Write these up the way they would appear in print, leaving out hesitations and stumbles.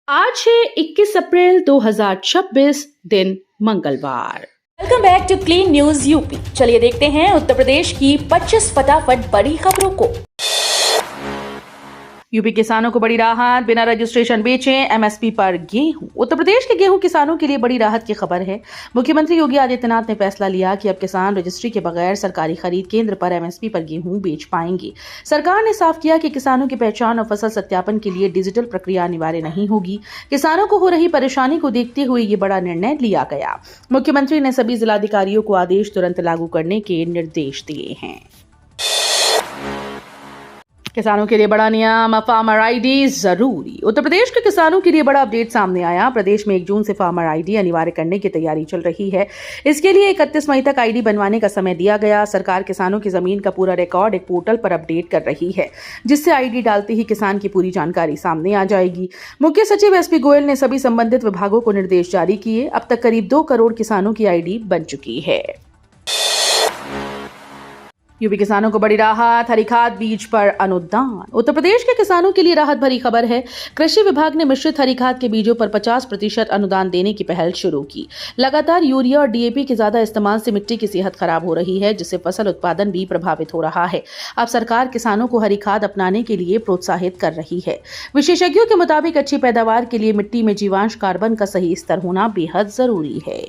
आज है 21 अप्रैल 2026 दिन मंगलवार। Welcome back to clean news UP. चलिए देखते हैं उत्तर प्रदेश की 25 फटाफट बड़ी खबरों को। यूपी किसानों को बड़ी राहत, बिना रजिस्ट्रेशन बेचें एमएसपी पर गेहूं। उत्तर प्रदेश के गेहूं किसानों के लिए बड़ी राहत की खबर है। मुख्यमंत्री योगी आदित्यनाथ ने फैसला लिया कि अब किसान रजिस्ट्री के बगैर सरकारी खरीद केंद्र पर एमएसपी पर गेहूं बेच पाएंगे। सरकार ने साफ किया कि किसानों की पहचान और फसल सत्यापन के लिए डिजिटल प्रक्रिया अनिवार्य नहीं होगी। किसानों को हो रही परेशानी को देखते हुए ये बड़ा निर्णय लिया गया। मुख्यमंत्री ने सभी जिलाधिकारियों को आदेश तुरंत लागू करने के निर्देश दिए हैं। किसानों के लिए बड़ा नियम, फार्मर आईडी जरूरी। उत्तर प्रदेश के किसानों के लिए बड़ा अपडेट सामने आया। प्रदेश में 1 जून से फार्मर आईडी अनिवार्य करने की तैयारी चल रही है। इसके लिए 31 मई तक आईडी बनवाने का समय दिया गया। सरकार किसानों की जमीन का पूरा रिकॉर्ड एक पोर्टल पर अपडेट कर रही है, जिससे आईडी डालते ही किसान की पूरी जानकारी सामने आ जाएगी। मुख्य सचिव एसपी गोयल ने सभी संबंधित विभागों को निर्देश जारी किए। अब तक करीब 2 करोड़ किसानों की आईडी बन चुकी है। यूपी किसानों को बड़ी राहत, हरी खाद बीज पर अनुदान। उत्तर प्रदेश के किसानों के लिए राहत भरी खबर है। कृषि विभाग ने मिश्रित हरी खाद के बीजों पर 50% अनुदान देने की पहल शुरू की। लगातार यूरिया और डीएपी के ज्यादा इस्तेमाल से मिट्टी की सेहत खराब हो रही है, जिससे फसल उत्पादन भी प्रभावित हो रहा है। अब सरकार किसानों को हरी खाद अपनाने के लिए प्रोत्साहित कर रही है। विशेषज्ञों के मुताबिक अच्छी पैदावार के लिए मिट्टी में जीवांश कार्बन का सही स्तर होना बेहद जरूरी है।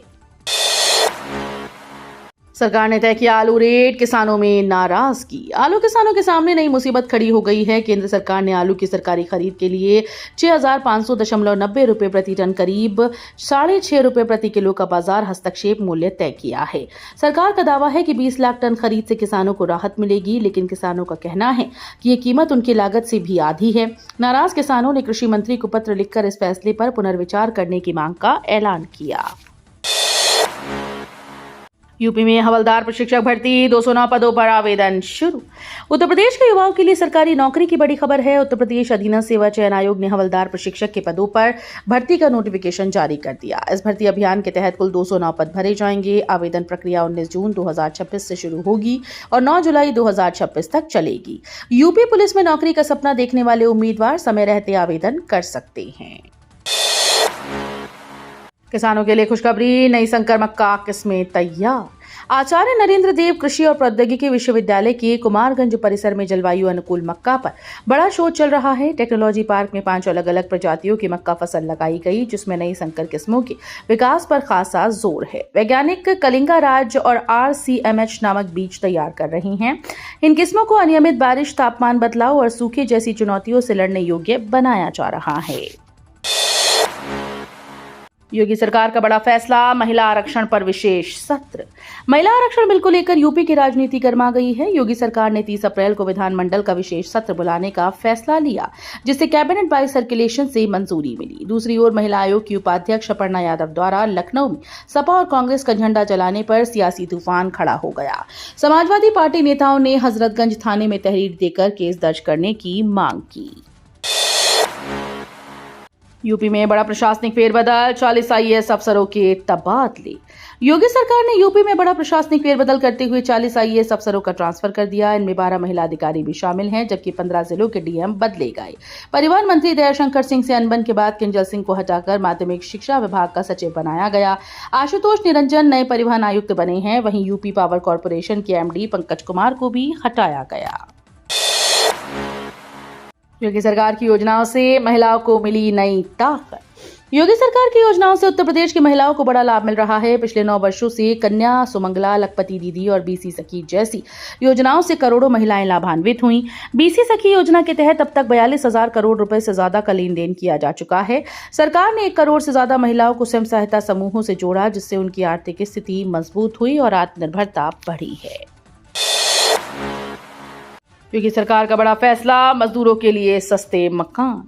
सरकार ने तय किया आलू रेट, किसानों में नाराजगी। आलू किसानों के सामने नई मुसीबत खड़ी हो गई है। केंद्र सरकार ने आलू की सरकारी खरीद के लिए 6,500.90 रुपए प्रति टन, करीब 6.5 रुपए प्रति किलो का बाजार हस्तक्षेप मूल्य तय किया है। सरकार का दावा है कि 20 लाख टन खरीद से किसानों को राहत मिलेगी, लेकिन किसानों का कहना है कि ये कीमत उनकी लागत से भी आधी है। नाराज किसानों ने कृषि मंत्री को पत्र लिखकर इस फैसले पर पुनर्विचार करने की मांग का ऐलान किया। यूपी में हवलदार प्रशिक्षक भर्ती, 209 पदों पर आवेदन शुरू। उत्तर प्रदेश के युवाओं के लिए सरकारी नौकरी की बड़ी खबर है। उत्तर प्रदेश अधीनस्थ सेवा चयन आयोग ने हवलदार प्रशिक्षक के पदों पर भर्ती का नोटिफिकेशन जारी कर दिया। इस भर्ती अभियान के तहत कुल 209 पद भरे जाएंगे। आवेदन प्रक्रिया 19 जून 2026 से शुरू होगी और 9 जुलाई 2026 तक चलेगी। यूपी पुलिस में नौकरी का सपना देखने वाले उम्मीदवार समय रहते आवेदन कर सकते हैं। किसानों के लिए खुशखबरी, नई संकर मक्का किस्में तैयार। आचार्य नरेंद्र देव कृषि और प्रौद्योगिकी विश्वविद्यालय के कुमारगंज परिसर में जलवायु अनुकूल मक्का पर बड़ा शोध चल रहा है। टेक्नोलॉजी पार्क में 5 अलग-अलग प्रजातियों की मक्का फसल लगाई गई, जिसमें नई संकर किस्मों के विकास पर खासा जोर है। वैज्ञानिक कलिंगा राज और RCMH नामक बीज तैयार कर रही हैं। इन किस्मों को अनियमित बारिश, तापमान बदलाव और सूखे जैसी चुनौतियों से लड़ने योग्य बनाया जा रहा है। योगी सरकार का बड़ा फैसला, महिला आरक्षण पर विशेष सत्र। महिला आरक्षण बिल को लेकर यूपी की राजनीति गर्मा गई है। योगी सरकार ने 30 अप्रैल को विधानमंडल का विशेष सत्र बुलाने का फैसला लिया, जिसे कैबिनेट बाय सर्कुलेशन से मंजूरी मिली। दूसरी ओर महिला आयोग की उपाध्यक्ष अपर्णा यादव द्वारा लखनऊ में सपा और कांग्रेस का झंडा जलाने पर सियासी तूफान खड़ा हो गया। समाजवादी पार्टी नेताओं ने हजरतगंज थाने में तहरीर देकर केस दर्ज करने की मांग की। यूपी में बड़ा प्रशासनिक फेरबदल, 40 IAS अफसरों के तबादले। योगी सरकार ने यूपी में बड़ा प्रशासनिक फेरबदल करते हुए 40 IAS अफसरों का ट्रांसफर कर दिया। इनमें 12 महिला अधिकारी भी शामिल हैं, जबकि 15 जिलों के डीएम बदले गए। परिवहन मंत्री दयाशंकर सिंह से अनबन के बाद किंजल सिंह को हटाकर माध्यमिक शिक्षा विभाग का सचिव बनाया गया। आशुतोष निरंजन नए परिवहन आयुक्त बने हैं। वहीं यूपी पावर कॉर्पोरेशन के MD पंकज कुमार को भी हटाया गया। योगी सरकार की योजनाओं से महिलाओं को मिली नई ताकत। योगी सरकार की योजनाओं से उत्तर प्रदेश की महिलाओं को बड़ा लाभ मिल रहा है। पिछले 9 वर्षों से कन्या, सुमंगला, लखपति दीदी और BC सखी जैसी योजनाओं से करोड़ों महिलाएं लाभान्वित हुई। BC सखी योजना के तहत अब तक 42,000 करोड़ रुपए से ज्यादा का लेन देन किया जा चुका है। सरकार ने 1 करोड़ से ज्यादा महिलाओं को स्वयं सहायता समूहों से जोड़ा, जिससे उनकी आर्थिक स्थिति मजबूत हुई और आत्मनिर्भरता बढ़ी है। योगी सरकार का बड़ा फैसला, मजदूरों के लिए सस्ते मकान।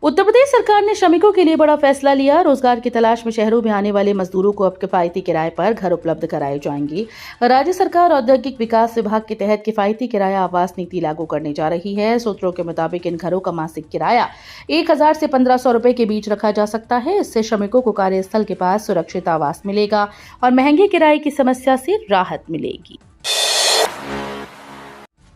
उत्तर प्रदेश सरकार ने श्रमिकों के लिए बड़ा फैसला लिया। रोजगार की तलाश में शहरों में आने वाले मजदूरों को अब किफायती किराए पर घर उपलब्ध कराए जाएंगे। राज्य सरकार औद्योगिक विकास विभाग के तहत किफायती किराया आवास नीति लागू करने जा रही है। सूत्रों के मुताबिक इन घरों का मासिक किराया 1,000 से 1,500 रुपए के बीच रखा जा सकता है। इससे श्रमिकों को कार्यस्थल के पास सुरक्षित आवास मिलेगा और महंगे किराए की समस्या से राहत मिलेगी।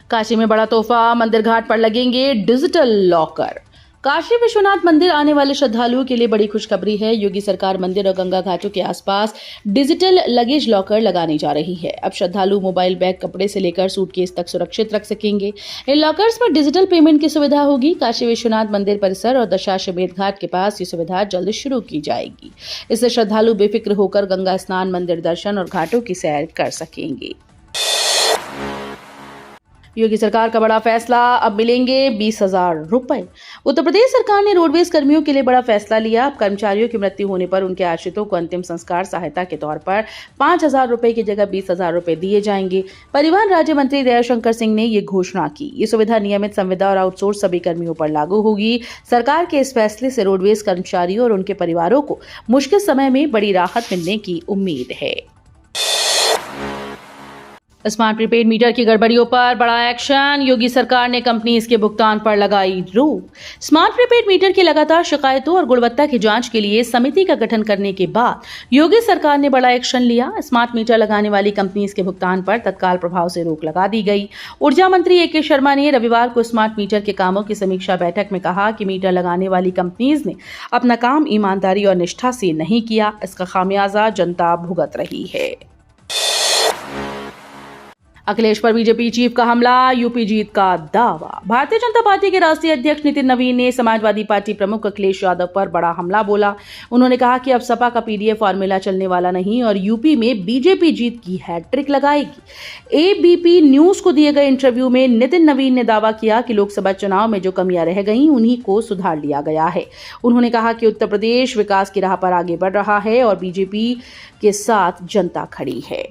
काशी में बड़ा तोहफा, मंदिर घाट पर लगेंगे डिजिटल लॉकर। काशी विश्वनाथ मंदिर आने वाले श्रद्धालुओं के लिए बड़ी खुशखबरी है। योगी सरकार मंदिर और गंगा घाटों के आसपास डिजिटल लगेज लॉकर लगाने जा रही है। अब श्रद्धालु मोबाइल बैग, कपड़े से लेकर सूटकेस तक सुरक्षित रख सकेंगे। इन लॉकर्स में डिजिटल पेमेंट की सुविधा होगी। काशी विश्वनाथ मंदिर परिसर और दशाश्वमेध घाट के पास ये सुविधा जल्द शुरू की जाएगी। इससे श्रद्धालु बेफिक्र होकर गंगा स्नान, मंदिर दर्शन और घाटों की सैर कर सकेंगे। योगी सरकार का बड़ा फैसला, अब मिलेंगे 20,000 रुपए। उत्तर प्रदेश सरकार ने रोडवेज कर्मियों के लिए बड़ा फैसला लिया। अब कर्मचारियों की मृत्यु होने पर उनके आश्रितों को अंतिम संस्कार सहायता के तौर पर 5,000 रुपए की जगह 20,000 रुपए दिए जाएंगे। परिवहन राज्य मंत्री दयाशंकर सिंह ने ये घोषणा की। ये सुविधा नियमित, संविदा और आउटसोर्स सभी कर्मियों पर लागू होगी। सरकार के इस फैसले से रोडवेज कर्मचारियों और उनके परिवारों को मुश्किल समय में बड़ी राहत मिलने की उम्मीद है। स्मार्ट प्रीपेड मीटर की गड़बड़ियों पर बड़ा एक्शन। योगी सरकार ने कंपनीज के भुगतान पर लगाई रोक। स्मार्ट प्रीपेड मीटर की लगातार शिकायतों और गुणवत्ता की जांच के लिए समिति का गठन करने के बाद योगी सरकार ने बड़ा एक्शन लिया। स्मार्ट मीटर लगाने वाली कंपनीज के भुगतान पर तत्काल प्रभाव से रोक लगा दी गई। ऊर्जा मंत्री ए.के. शर्मा ने रविवार को स्मार्ट मीटर के कामों की समीक्षा बैठक में कहा कि मीटर लगाने वाली कंपनीज ने अपना काम ईमानदारी और निष्ठा से नहीं किया। इसका खामियाजा जनता भुगत रही है। अखिलेश पर बीजेपी चीफ का हमला, यूपी जीत का दावा। भारतीय जनता पार्टी के राष्ट्रीय अध्यक्ष नितिन नवीन ने समाजवादी पार्टी प्रमुख अखिलेश यादव पर बड़ा हमला बोला। उन्होंने कहा कि अब सपा का पीडीएफ फॉर्मूला चलने वाला नहीं और यूपी में बीजेपी जीत की हैट्रिक लगाएगी। एबीपी न्यूज को दिए गए इंटरव्यू में नितिन नवीन ने दावा किया कि लोकसभा चुनाव में जो कमियां रह गईं उन्हीं को सुधार लिया गया है। उन्होंने कहा कि उत्तर प्रदेश विकास की राह पर आगे बढ़ रहा है और बीजेपी के साथ जनता खड़ी है।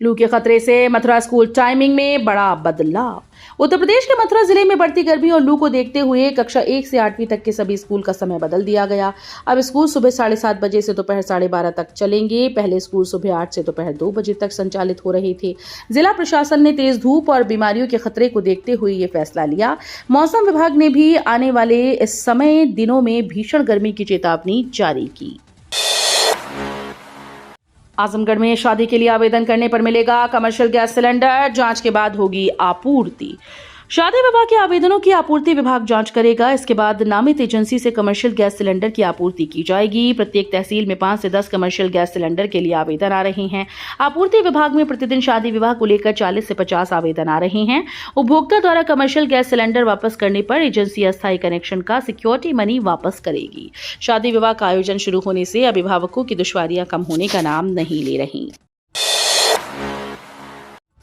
लू के खतरे से मथुरा स्कूल टाइमिंग में बड़ा बदलाव। उत्तर प्रदेश के मथुरा जिले में बढ़ती गर्मी और लू को देखते हुए कक्षा 1 से 8वीं तक के सभी स्कूल का समय बदल दिया गया। अब स्कूल सुबह 7:30 बजे से दोपहर 12:30 तक चलेंगे। पहले स्कूल सुबह 8 से दोपहर 2 बजे तक संचालित हो रहे थे। जिला प्रशासन ने तेज धूप और बीमारियों के खतरे को देखते हुए ये फैसला लिया। मौसम विभाग ने भी आने वाले इस समय दिनों में भीषण गर्मी की चेतावनी जारी की। आजमगढ़ में शादी के लिए आवेदन करने पर मिलेगा कमर्शियल गैस सिलेंडर, जांच के बाद होगी आपूर्ति। शादी विवाह के आवेदनों की आपूर्ति विभाग जांच करेगा। इसके बाद नामित एजेंसी से कमर्शियल गैस सिलेंडर की आपूर्ति की जाएगी। प्रत्येक तहसील में 5 से 10 कमर्शियल गैस सिलेंडर के लिए आवेदन आ रहे हैं। आपूर्ति विभाग में प्रतिदिन शादी विवाह को लेकर 40 से 50 आवेदन आ रहे हैं। उपभोक्ता द्वारा कमर्शियल गैस सिलेंडर वापस करने पर एजेंसी अस्थायी कनेक्शन का सिक्योरिटी मनी वापस करेगी। शादी विवाह का आयोजन शुरू होने से अभिभावकों की दुश्वारियां कम होने का नाम नहीं ले रही।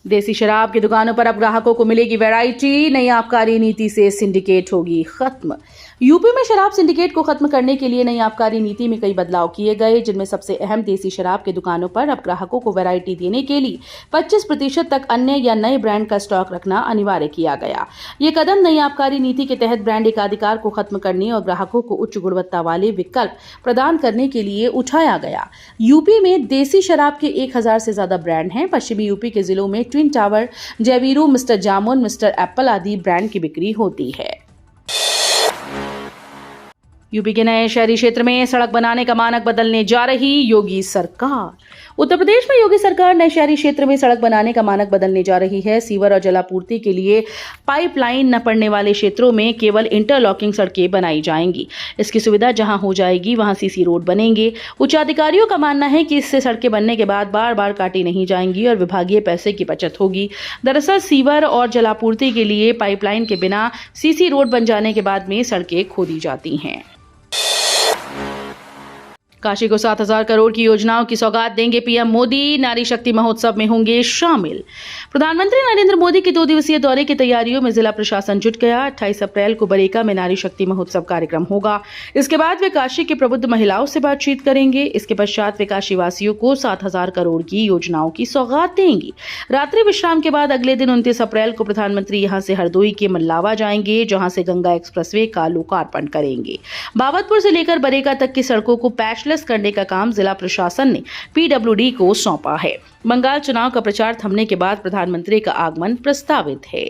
देसी शराब की दुकानों पर अब ग्राहकों को मिलेगी वैरायटी। नई आबकारी नीति से सिंडिकेट होगी खत्म। यूपी में शराब सिंडिकेट को खत्म करने के लिए नई आबकारी नीति में कई बदलाव किए गए, जिनमें सबसे अहम देसी शराब की दुकानों पर अब ग्राहकों को वैरायटी देने के लिए 25% तक अन्य या नए ब्रांड का स्टॉक रखना अनिवार्य किया गया। ये कदम नई आबकारी नीति के तहत ब्रांड एकाधिकार को खत्म करने और ग्राहकों को उच्च गुणवत्ता वाले विकल्प प्रदान करने के लिए उठाया गया। यूपी में देसी शराब के 1000 से ज्यादा ब्रांड हैं। पश्चिमी यूपी के जिलों में ट्विन टावर, जयवीरू, मिस्टर जामुन, मिस्टर एप्पल आदि ब्रांड की बिक्री होती है। यूपी के नए शहरी क्षेत्र में सड़क बनाने का मानक बदलने जा रही योगी सरकार। उत्तर प्रदेश में योगी सरकार नए शहरी क्षेत्र में सड़क बनाने का मानक बदलने जा रही है। सीवर और जलापूर्ति के लिए पाइपलाइन न पड़ने वाले क्षेत्रों में केवल इंटरलॉकिंग सड़कें बनाई जाएंगी। इसकी सुविधा जहां हो जाएगी वहां सीसी रोड बनेंगे। उच्चाधिकारियों का मानना है कि इससे सड़कें बनने के बाद बार बार काटी नहीं जाएंगी और विभागीय पैसे की बचत होगी। दरअसल सीवर और जलापूर्ति के लिए पाइपलाइन के बिना सीसी रोड बन जाने के बाद में सड़कें खोदी जाती हैं। काशी को 7,000 करोड़ की योजनाओं की सौगात देंगे पीएम मोदी। नारी शक्ति महोत्सव में होंगे शामिल। प्रधानमंत्री नरेंद्र मोदी के 2 दिवसीय दौरे की तैयारियों में जिला प्रशासन जुट गया। 28 अप्रैल को बरेका में नारी शक्ति महोत्सव कार्यक्रम होगा। इसके बाद वे काशी की प्रबुद्ध महिलाओं से बातचीत करेंगे। इसके पश्चात वे काशी वासियों को 7,000 करोड़ की योजनाओं की सौगात देंगी। रात्रि विश्राम के बाद अगले दिन 29 अप्रैल को प्रधानमंत्री यहां से हरदोई के मल्लावा जाएंगे, जहां से गंगा एक्सप्रेसवे का लोकार्पण करेंगे। बाबतपुर से लेकर बरेका तक की सड़कों को पैचलेस करने का काम जिला प्रशासन ने पीडब्ल्यूडी को सौंपा है। बंगाल चुनाव का प्रचार थमने के बाद प्रधानमंत्री का आगमन प्रस्तावित है।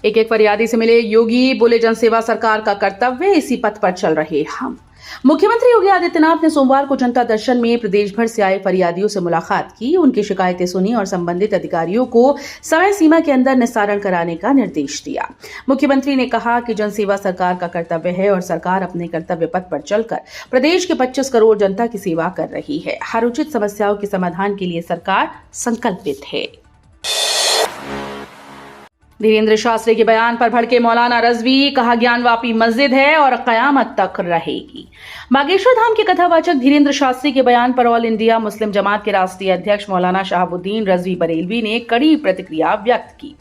एक फरियादी से मिले योगी, बोले जनसेवा सरकार का कर्तव्य, इसी पथ पर चल रहे हम। मुख्यमंत्री योगी आदित्यनाथ ने सोमवार को जनता दर्शन में प्रदेश भर से आए फरियादियों से मुलाकात की, उनकी शिकायतें सुनी और संबंधित अधिकारियों को समय सीमा के अंदर निस्तारण कराने का निर्देश दिया। मुख्यमंत्री ने कहा कि जनसेवा सरकार का कर्तव्य है और सरकार अपने कर्तव्य पथ पर चलकर प्रदेश के 25 करोड़ जनता की सेवा कर रही है। हर उचित समस्याओं के समाधान के लिए सरकार संकल्पित है। धीरेन्द्र शास्त्री के बयान पर भड़के मौलाना रजवी, कहा ज्ञानवापी मस्जिद है और कयामत तक रहेगी। बागेश्वर धाम के कथावाचक धीरेन्द्र शास्त्री के बयान पर ऑल इंडिया मुस्लिम जमात के राष्ट्रीय अध्यक्ष मौलाना शहाबुद्दीन रजवी बरेलवी ने कड़ी प्रतिक्रिया व्यक्त की।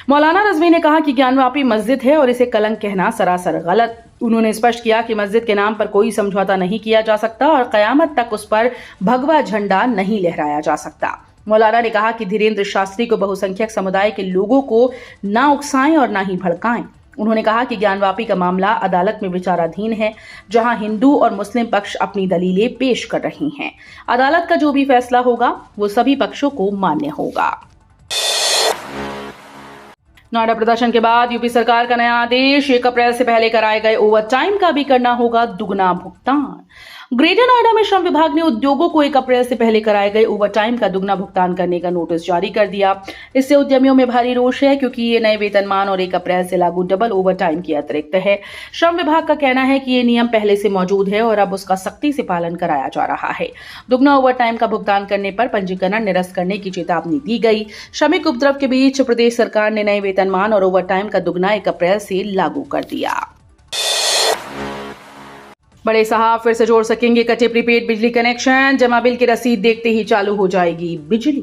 मौलाना रजवी ने कहा कि ज्ञानवापी मस्जिद है और इसे कलंक कहना सरासर गलत। उन्होंने स्पष्ट किया कि मस्जिद के नाम पर कोई समझौता नहीं किया जा सकता और कयामत तक उस पर भगवा झंडा नहीं लहराया जा सकता। मौलाना ने कहा कि धीरेन्द्र शास्त्री को बहुसंख्यक समुदाय के लोगों को ना उकसाएं और ना ही भड़काएं। उन्होंने कहा कि ज्ञानवापी का मामला अदालत में विचाराधीन है, जहां हिंदू और मुस्लिम पक्ष अपनी दलीलें पेश कर रही हैं। अदालत का जो भी फैसला होगा वो सभी पक्षों को मान्य होगा। नोएडा प्रदर्शन के बाद यूपी सरकार का नया आदेश, 1 अप्रैल से पहले कराए गए ओवरटाइम का भी करना होगा दुगना भुगतान। ग्रेटर नोएडा में श्रम विभाग ने उद्योगों को 1 अप्रैल से पहले कराए गए ओवरटाइम का दुगना भुगतान करने का नोटिस जारी कर दिया। इससे उद्यमियों में भारी रोष है, क्योंकि ये नए वेतनमान और 1 अप्रैल से लागू डबल ओवरटाइम के अतिरिक्त है। श्रम विभाग का कहना है कि ये नियम पहले से मौजूद है और अब उसका सख्ती से पालन कराया जा रहा है। दुगना ओवरटाइम का भुगतान करने पर पंजीकरण निरस्त करने की चेतावनी दी गई। श्रमिक उपद्रव के बीच प्रदेश सरकार ने नए वेतनमान और ओवरटाइम का दुगना 1 अप्रैल से लागू कर दिया। बड़े साहब फिर से जोड़ सकेंगे कटे प्रीपेड बिजली कनेक्शन, जमा बिल की रसीद देखते ही चालू हो जाएगी बिजली।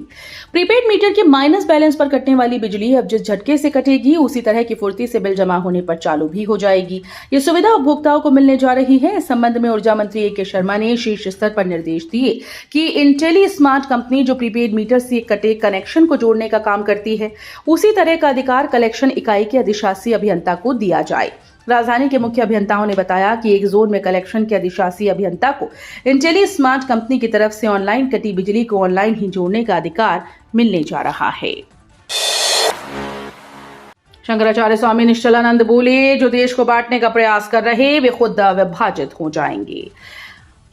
प्रीपेड मीटर के माइनस बैलेंस पर कटने वाली बिजली अब जिस झटके से कटेगी, उसी तरह की फुर्ती से बिल जमा होने पर चालू भी हो जाएगी। ये सुविधा उपभोक्ताओं को मिलने जा रही है। इस संबंध में ऊर्जा मंत्री ए.के. शर्मा ने शीर्ष स्तर पर निर्देश दिए कि इंटेली स्मार्ट कंपनी जो प्रीपेड मीटर से कटे कनेक्शन को जोड़ने का काम करती है, उसी तरह का अधिकार कलेक्शन इकाई के अधिशासी अभियंता को दिया जाए। राजधानी के मुख्य अभियंताओं ने बताया कि एक जोन में कलेक्शन के अधिशासी अभियंता को इंटेली स्मार्ट कंपनी की तरफ से ऑनलाइन कटी बिजली को ऑनलाइन ही जोड़ने का अधिकार मिलने जा रहा है। शंकराचार्य स्वामी निश्चलानंद बोले, जो देश को बांटने का प्रयास कर रहे वे खुद विभाजित हो जाएंगे।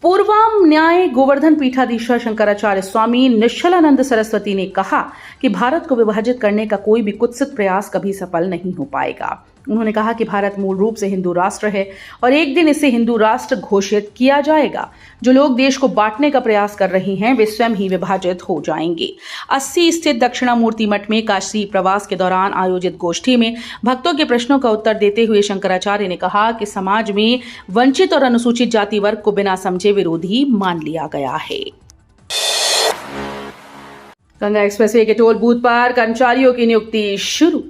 पूर्वम न्याय गोवर्धन पीठाधीश्वर शंकराचार्य स्वामी निश्चलानंद सरस्वती ने कहा कि भारत को विभाजित करने का कोई भी कुत्सित प्रयास कभी सफल नहीं हो पाएगा। उन्होंने कहा कि भारत मूल रूप से हिंदू राष्ट्र है और एक दिन इसे हिंदू राष्ट्र घोषित किया जाएगा। जो लोग देश को बांटने का प्रयास कर रहे हैं वे स्वयं ही विभाजित हो जाएंगे। 80 स्थित दक्षिणामूर्ति मठ में काशी प्रवास के दौरान आयोजित गोष्ठी में भक्तों के प्रश्नों का उत्तर देते हुए शंकराचार्य ने कहा कि समाज में वंचित और अनुसूचित जाति वर्ग को बिना समझे विरोधी मान लिया गया है। गंगा एक्सप्रेसवे के टोल बूथ पर कर्मचारियों की नियुक्ति शुरू।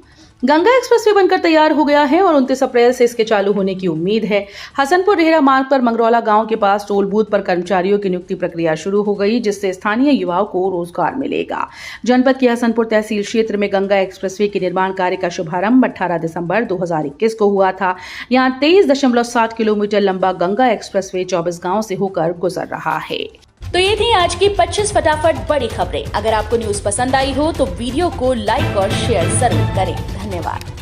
गंगा एक्सप्रेसवे बनकर तैयार हो गया है और 29 अप्रैल से इसके चालू होने की उम्मीद है। हसनपुर रेहरा मार्ग पर मंगरौला गांव के पास टोल बूथ पर कर्मचारियों की नियुक्ति प्रक्रिया शुरू हो गई, जिससे स्थानीय युवाओं को रोजगार मिलेगा। जनपद के हसनपुर तहसील क्षेत्र में गंगा एक्सप्रेसवे के निर्माण कार्य का शुभारंभ 18 दिसंबर 2021 को हुआ था। यहाँ 23.7 किलोमीटर लंबा गंगा एक्सप्रेसवे 24 गाँव से होकर गुजर रहा है। तो ये थी आज की 25 फटाफट बड़ी खबरें। अगर आपको न्यूज पसंद आई हो तो वीडियो को लाइक और शेयर जरूर करें। धन्यवाद।